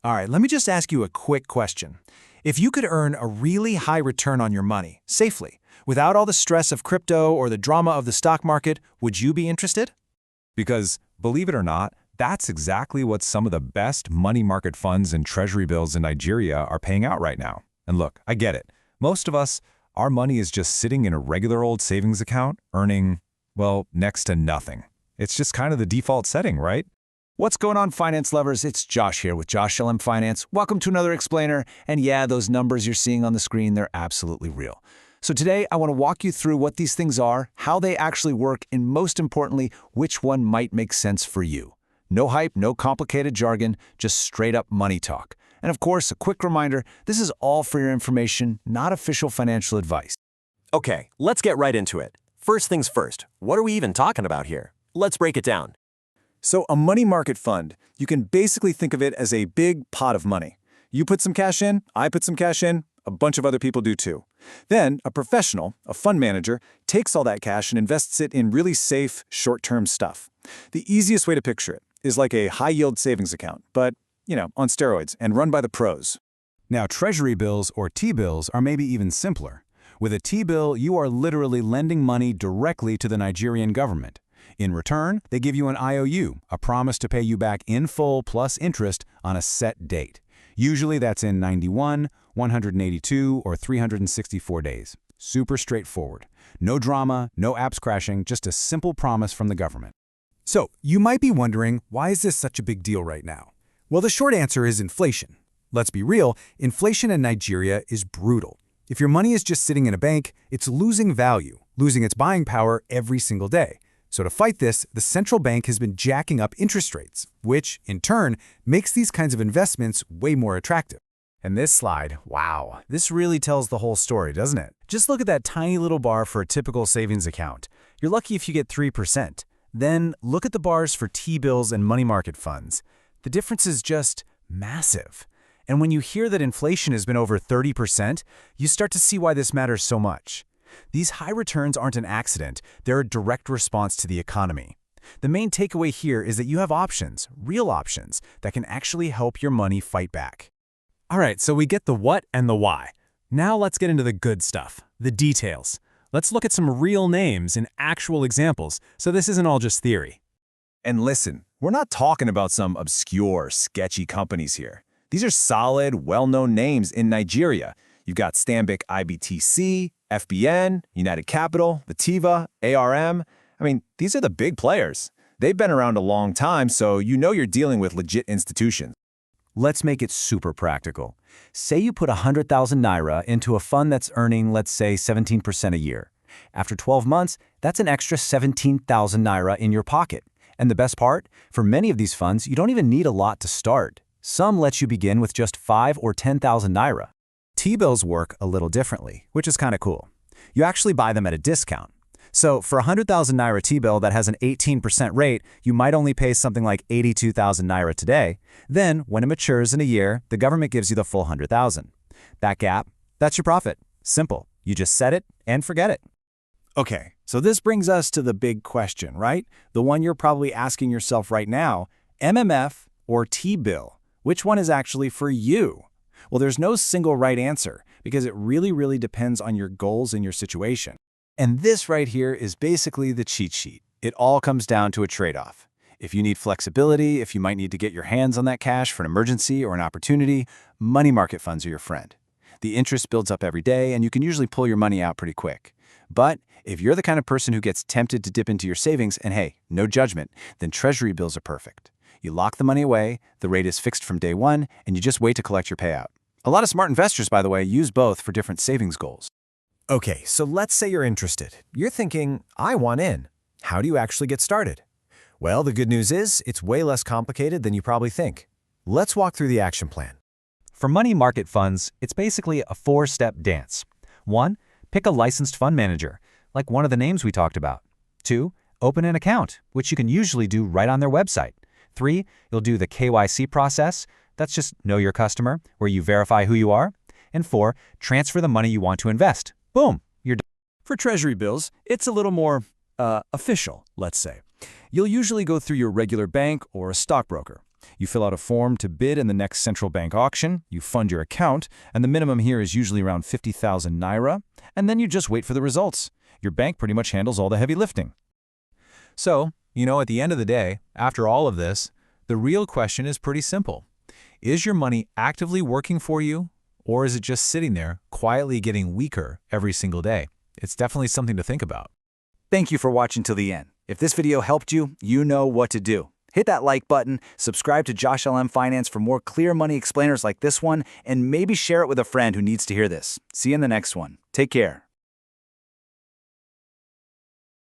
All right, let me just ask you a quick question. If you could earn a really high return on your money, safely, without all the stress of crypto or the drama of the stock market, would you be interested? Because, believe it or not, that's exactly what some of the best money market funds and treasury bills in Nigeria are paying out right now. And look, I get it. Most of us, our money is just sitting in a regular old savings account, earning, well, next to nothing. It's just kind of the default setting, right? What's going on, finance lovers? It's Josh here with JoshLM Finance. Welcome to another explainer. And yeah, those numbers you're seeing on the screen, they're absolutely real. So today, I want to walk you through what these things are, how they actually work, and most importantly, which one might make sense for you. No hype, no complicated jargon, just straight up money talk. And of course, a quick reminder, this is all for your information, not official financial advice. Okay, let's get right into it. First things first, what are we even talking about here? Let's break it down. So a money market fund, you can basically think of it as a big pot of money. You put some cash in, I put some cash in, a bunch of other people do too. Then a professional, a fund manager, takes all that cash and invests it in really safe, short-term stuff. The easiest way to picture it is like a high-yield savings account, but, on steroids and run by the pros. Now, treasury bills or T-bills are maybe even simpler. With a T-bill, you are literally lending money directly to the Nigerian government. In return, they give you an IOU, a promise to pay you back in full plus interest on a set date. Usually that's in 91, 182, or 364 days. Super straightforward. No drama, no apps crashing, just a simple promise from the government. So, you might be wondering, why is this such a big deal right now? Well, the short answer is inflation. Let's be real, inflation in Nigeria is brutal. If your money is just sitting in a bank, it's losing value, losing its buying power every single day. So to fight this, the central bank has been jacking up interest rates, which, in turn, makes these kinds of investments way more attractive. And this slide, wow, this really tells the whole story, doesn't it? Just look at that tiny little bar for a typical savings account. You're lucky if you get 3%. Then look at the bars for T-bills and money market funds. The difference is just massive. And when you hear that inflation has been over 30%, you start to see why this matters so much. These high returns aren't an accident, they're a direct response to the economy. The main takeaway here is that you have options, real options, that can actually help your money fight back. All right, so we get the what and the why. Now let's get into the good stuff, the details. Let's look at some real names and actual examples, so this isn't all just theory. And listen, we're not talking about some obscure, sketchy companies here. These are solid, well-known names in Nigeria. You've got Stanbic IBTC, FBN, United Capital, Vativa, ARM. These are the big players. They've been around a long time, so you know you're dealing with legit institutions. Let's make it super practical. Say you put 100,000 Naira into a fund that's earning, let's say, 17% a year. After 12 months, that's an extra 17,000 Naira in your pocket. And the best part? For many of these funds, you don't even need a lot to start. Some let you begin with just 5 or 10,000 Naira. T-bills work a little differently, which is kind of cool. You actually buy them at a discount. So for a 100,000 Naira T-bill that has an 18% rate, you might only pay something like 82,000 Naira today. Then, when it matures in a year, the government gives you the full 100,000. That gap, that's your profit. Simple. You just set it and forget it. Okay, so this brings us to the big question, right? The one you're probably asking yourself right now, MMF or T-bill? Which one is actually for you? Well, there's no single right answer because it really depends on your goals and your situation. And this right here is basically the cheat sheet. It all comes down to a trade-off. If you need flexibility, if you might need to get your hands on that cash for an emergency or an opportunity, money market funds are your friend. The interest builds up every day and you can usually pull your money out pretty quick. But if you're the kind of person who gets tempted to dip into your savings, and hey, no judgment, then treasury bills are perfect. You lock the money away, the rate is fixed from day one, and you just wait to collect your payout. A lot of smart investors, by the way, use both for different savings goals. Okay, so let's say you're interested. You're thinking, I want in. How do you actually get started? Well, the good news is, it's way less complicated than you probably think. Let's walk through the action plan. For money market funds, it's basically a 4-step dance. 1. Pick a licensed fund manager, like one of the names we talked about. 2. Open an account, which you can usually do right on their website. 3. You'll do the KYC process. That's just know your customer, where you verify who you are. And 4. Transfer the money you want to invest. Boom, you're done. For treasury bills, it's a little more official, let's say. You'll usually go through your regular bank or a stockbroker. You fill out a form to bid in the next central bank auction, you fund your account, and the minimum here is usually around 50,000 naira, and then you just wait for the results. Your bank pretty much handles all the heavy lifting. So, at the end of the day, after all of this, the real question is pretty simple. Is your money actively working for you, or is it just sitting there, quietly getting weaker every single day? It's definitely something to think about. Thank you for watching till the end. If this video helped you, you know what to do. Hit that like button, subscribe to JoshLM Finance for more clear money explainers like this one, and maybe share it with a friend who needs to hear this. See you in the next one. Take care.